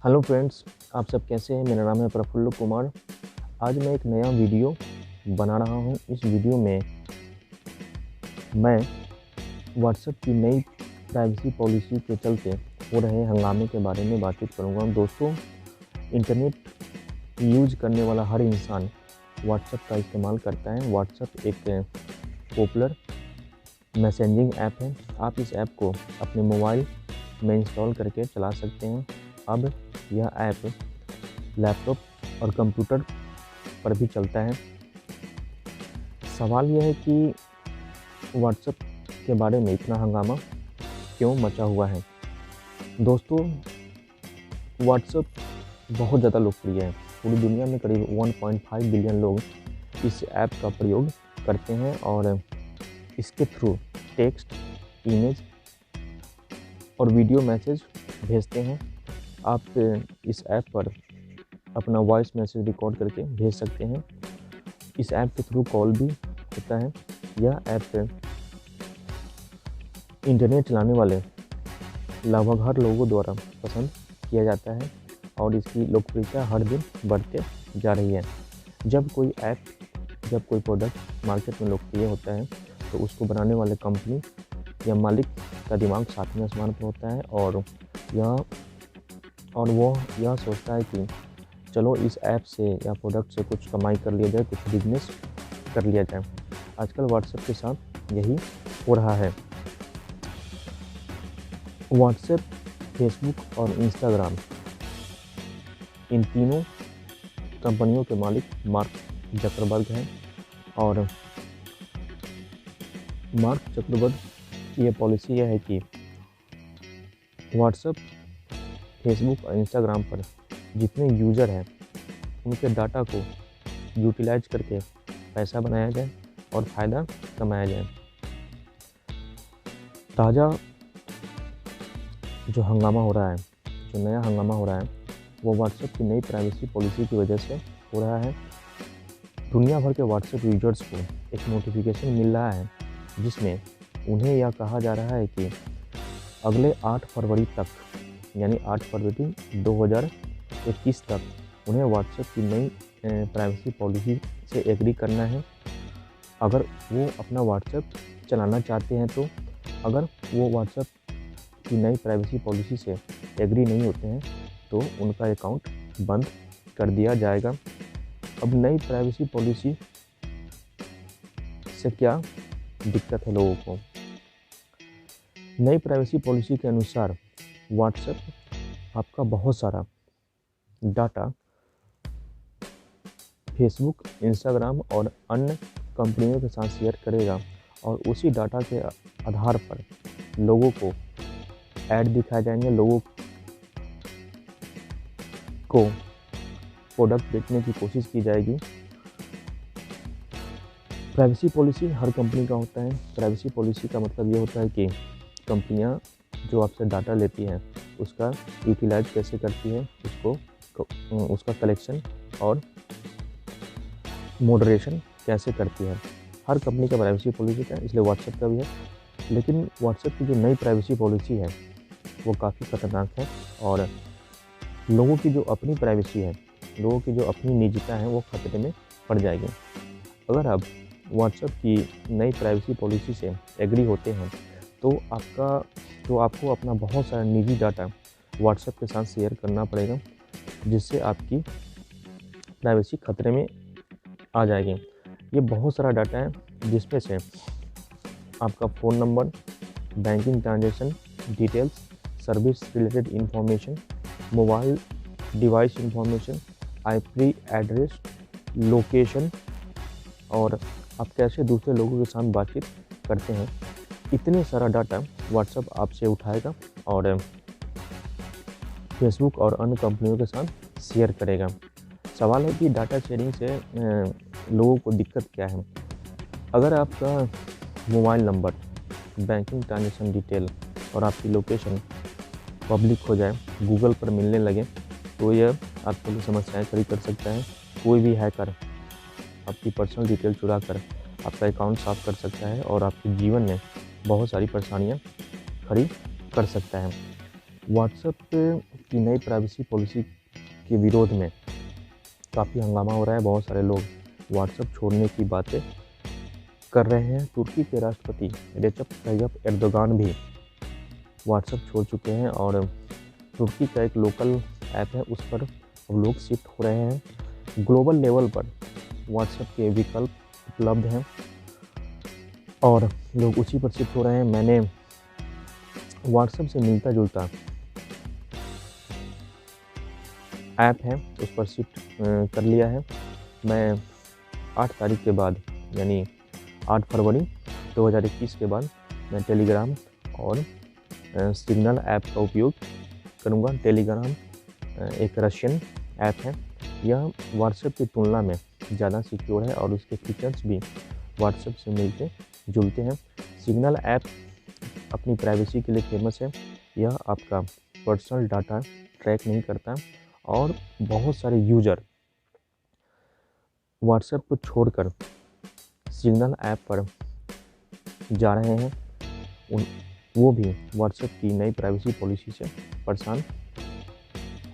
Hello friends, आप सब कैसे हैं। मेरा नाम है प्रफुल्ल कुमार। आज मैं एक नया वीडियो बना रहा हूं। इस वीडियो में मैं व्हाट्सएप की नई प्राइवेसी पॉलिसी के चलते हो रहे हंगामे के बारे में बातचीत करूंगा। दोस्तों, इंटरनेट यूज करने वाला हर इंसान व्हाट्सएप का इस्तेमाल करता है। व्हाट्सएप एक पॉपुलर मैसेजिंग ऐप है। आप इस ऐप को अपने मोबाइल में इंस्टॉल करके चला सकते हैं। अब यह ऐप लैपटॉप और कंप्यूटर पर भी चलता है। सवाल यह है कि व्हाट्सएप के बारे में इतना हंगामा क्यों मचा हुआ है। दोस्तों, व्हाट्सएप बहुत ज़्यादा लोकप्रिय है। पूरी दुनिया में करीब 1.5 बिलियन लोग इस ऐप का प्रयोग करते हैं और इसके थ्रू टेक्स्ट, इमेज और वीडियो मैसेज भेजते हैं। आप इस ऐप पर अपना वॉइस मैसेज रिकॉर्ड करके भेज सकते हैं। इस ऐप के थ्रू कॉल भी होता है। यह ऐप इंटरनेट चलाने वाले लगभग हर लोगों द्वारा पसंद किया जाता है और इसकी लोकप्रियता हर दिन बढ़ते जा रही है। जब कोई प्रोडक्ट मार्केट में लोकप्रिय होता है तो उसको बनाने वाले कंपनी या मालिक का दिमाग सातवें आसमान पर होता है और वो यह सोचता है कि चलो इस ऐप से या प्रोडक्ट से कुछ कमाई कर लिया जाए, कुछ बिजनेस कर लिया जाए। आजकल व्हाट्सएप के साथ यही हो रहा है। व्हाट्सएप, फेसबुक और इंस्टाग्राम, इन तीनों कंपनियों के मालिक मार्क जकरबर्ग हैं और मार्क जकरबर्ग की यह पॉलिसी यह है कि व्हाट्सएप, फेसबुक और इंस्टाग्राम पर जितने यूज़र हैं उनके डाटा को यूटिलाइज करके पैसा बनाया जाए और फ़ायदा कमाया जाए। ताज़ा जो हंगामा हो रहा है, जो नया हंगामा हो रहा है, वो व्हाट्सएप की नई प्राइवेसी पॉलिसी की वजह से हो रहा है। दुनिया भर के व्हाट्सएप यूजर्स को एक नोटिफिकेशन मिल रहा है जिसमें उन्हें यह कहा जा रहा है कि अगले 8 फरवरी तक, यानी 8 फरवरी 2021 तक उन्हें व्हाट्सएप की नई प्राइवेसी पॉलिसी से एग्री करना है। अगर वो अपना व्हाट्सएप चलाना चाहते हैं तो अगर वो व्हाट्सएप की नई प्राइवेसी पॉलिसी से एग्री नहीं होते हैं तो उनका अकाउंट बंद कर दिया जाएगा। अब नई प्राइवेसी पॉलिसी से क्या दिक्कत है लोगों को? नई प्राइवेसी पॉलिसी के अनुसार व्हाट्सएप आपका बहुत सारा डाटा फेसबुक, इंस्टाग्राम और अन्य कंपनियों के साथ शेयर करेगा और उसी डाटा के आधार पर लोगों को ऐड दिखाए जाएंगे, लोगों को प्रोडक्ट बेचने की कोशिश की जाएगी। प्राइवेसी पॉलिसी हर कंपनी का होता है। प्राइवेसी पॉलिसी का मतलब ये होता है कि कंपनियां जो आपसे डाटा लेती हैं उसका यूटिलाइज कैसे करती है, उसका कलेक्शन और मॉडरेशन कैसे करती है। हर कंपनी का प्राइवेसी पॉलिसी है, इसलिए व्हाट्सएप का भी है। लेकिन व्हाट्सएप की जो नई प्राइवेसी पॉलिसी है वो काफ़ी खतरनाक है और लोगों की जो अपनी प्राइवेसी है, लोगों की जो अपनी निजता है वो खतरे में पड़ जाएगी। अगर आप व्हाट्सएप की नई प्राइवेसी पॉलिसी से एग्री होते हैं तो आपको अपना बहुत सारा निजी डाटा व्हाट्सएप के साथ शेयर करना पड़ेगा, जिससे आपकी प्राइवेसी खतरे में आ जाएगी। ये बहुत सारा डाटा है जिसमें से आपका phone number, banking transaction details, service related information, mobile device information, IP address, location और आप कैसे दूसरे लोगों के साथ बातचीत करते हैं। इतने सारा डाटा व्हाट्सएप आपसे उठाएगा और फेसबुक और अन्य कंपनियों के साथ शेयर करेगा। सवाल है कि डाटा शेयरिंग से लोगों को दिक्कत क्या है। अगर आपका mobile number, banking transaction detail और आपकी लोकेशन पब्लिक हो जाए, गूगल पर मिलने लगे, तो यह आपके लिए समस्याएं खड़ी कर सकता है। कोई भी हैकर आपकी पर्सनल डिटेल चुरा कर आपका अकाउंट साफ कर सकता है और आपके जीवन में बहुत सारी परेशानियां खड़ी कर सकता है। व्हाट्सएप की नई प्राइवेसी पॉलिसी के विरोध में काफ़ी हंगामा हो रहा है। बहुत सारे लोग व्हाट्सएप छोड़ने की बातें कर रहे हैं। तुर्की के राष्ट्रपति रेसेप तय्यप एर्दोगान भी व्हाट्सएप छोड़ चुके हैं और तुर्की का एक लोकल ऐप है उस पर अब लोग शिफ्ट हो रहे हैं। ग्लोबल लेवल पर व्हाट्सएप के विकल्प उपलब्ध हैं और लोग उसी पर शिफ्ट हो रहे हैं। मैंने व्हाट्सएप से मिलता जुलता ऐप है उस पर शिफ्ट कर लिया है। मैं 8 तारीख के बाद यानी 8 फरवरी 2021 के बाद मैं टेलीग्राम और सिग्नल ऐप का उपयोग करूँगा। टेलीग्राम एक रशियन ऐप है। यह व्हाट्सएप की तुलना में ज़्यादा सिक्योर है और उसके फीचर्स भी व्हाट्सएप से मिलते जुलते हैं। सिग्नल ऐप अपनी प्राइवेसी के लिए फेमस है। यह आपका पर्सनल डाटा ट्रैक नहीं करता और बहुत सारे यूज़र व्हाट्सएप को छोड़कर सिग्नल ऐप पर जा रहे हैं। वो भी व्हाट्सएप की नई प्राइवेसी पॉलिसी से परेशान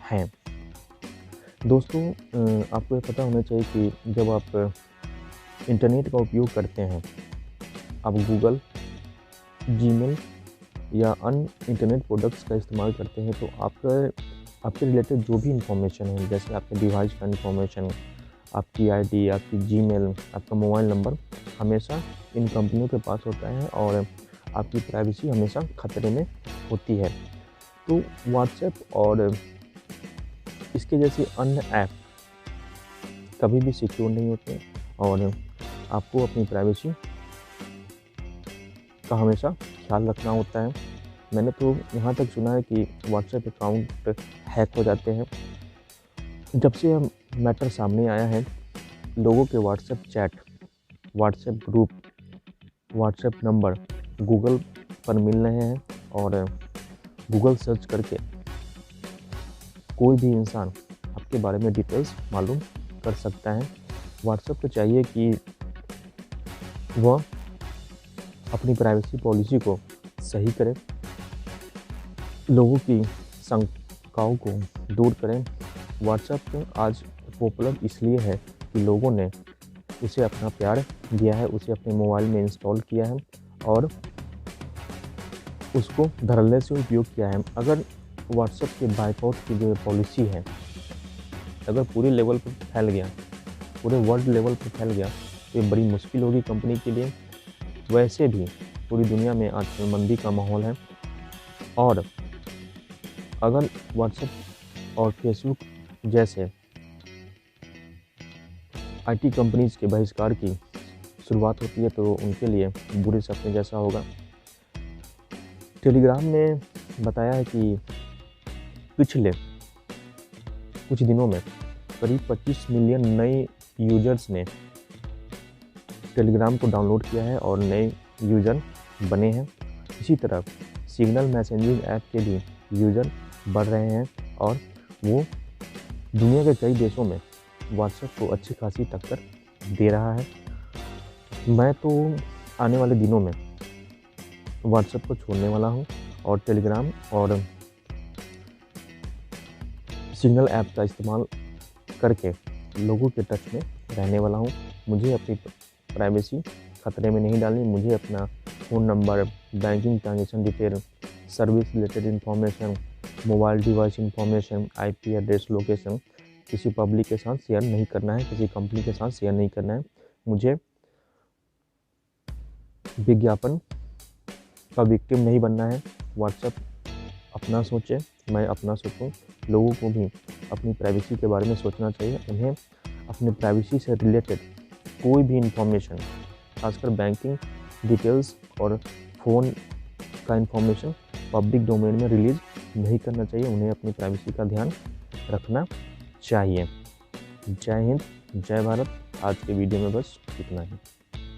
हैं। दोस्तों, आपको ये पता होना चाहिए कि जब आप इंटरनेट का उपयोग करते हैं, आप गूगल, जीमेल या अन्य इंटरनेट प्रोडक्ट्स का इस्तेमाल करते हैं, तो आपके रिलेटेड जो भी इंफॉर्मेशन है, जैसे आपके डिवाइस का इंफॉर्मेशन, आपकी आईडी, आपकी जीमेल, आपका मोबाइल नंबर हमेशा इन कंपनियों के पास होता है और आपकी प्राइवेसी हमेशा खतरे में होती है। तो व्हाट्सएप और इसके जैसे अन्य ऐप कभी भी सिक्योर नहीं होते और आपको अपनी प्राइवेसी का हमेशा ख्याल रखना होता है। मैंने तो यहाँ तक सुना है कि व्हाट्सएप अकाउंट हैक हो जाते हैं। जब से यह मैटर सामने आया है, लोगों के WhatsApp chat, WhatsApp group, WhatsApp number Google पर मिल रहे हैं और गूगल सर्च करके कोई भी इंसान आपके बारे में डिटेल्स मालूम कर सकता है। व्हाट्सएप को चाहिए कि वह अपनी प्राइवेसी पॉलिसी को सही करें, लोगों की शंकाओं को दूर करें। व्हाट्सएप आज पॉपुलर इसलिए है कि लोगों ने उसे अपना प्यार दिया है, उसे अपने मोबाइल में इंस्टॉल किया है और उसको धड़ल्ले से उपयोग किया है। अगर व्हाट्सएप के बायकॉट की जो पॉलिसी है, अगर पूरे लेवल पर फैल गया, पूरे वर्ल्ड लेवल पर फैल गया, तो ये बड़ी मुश्किल होगी कंपनी के लिए। वैसे भी पूरी दुनिया में आजकल मंदी का माहौल है और अगर व्हाट्सएप और फेसबुक जैसे आईटी कंपनीज के बहिष्कार की शुरुआत होती है तो उनके लिए बुरे सपने जैसा होगा। टेलीग्राम ने बताया है कि पिछले कुछ दिनों में करीब 25 मिलियन नए यूजर्स ने टेलीग्राम को डाउनलोड किया है और नए यूज़र बने हैं। इसी तरह सिग्नल मैसेजिंग ऐप के भी यूज़र बढ़ रहे हैं और वो दुनिया के कई देशों में व्हाट्सएप को अच्छी खासी टक्कर दे रहा है। मैं तो आने वाले दिनों में व्हाट्सएप को छोड़ने वाला हूं और टेलीग्राम और सिग्नल ऐप का इस्तेमाल करके लोगों के टच में रहने वाला हूं। मुझे अपनी प्राइवेसी खतरे में नहीं डालनी। मुझे अपना phone number, banking transaction detail, service related information, mobile device information, IP address, location किसी पब्लिक के साथ शेयर नहीं करना है, किसी कंपनी के साथ शेयर नहीं करना है। मुझे विज्ञापन का विक्टिम नहीं बनना है। व्हाट्सएप अपना सोचे, मैं अपना सोचूं। लोगों को भी अपनी प्राइवेसी के बारे में सोचना चाहिए। उन्हें अपने प्राइवेसी से रिलेटेड कोई भी इंफॉर्मेशन, खासकर बैंकिंग डिटेल्स और फ़ोन का इंफॉर्मेशन पब्लिक डोमेन में रिलीज़ नहीं करना चाहिए। उन्हें अपनी प्राइवेसी का ध्यान रखना चाहिए। जय हिंद, जय भारत। आज के वीडियो में बस इतना ही।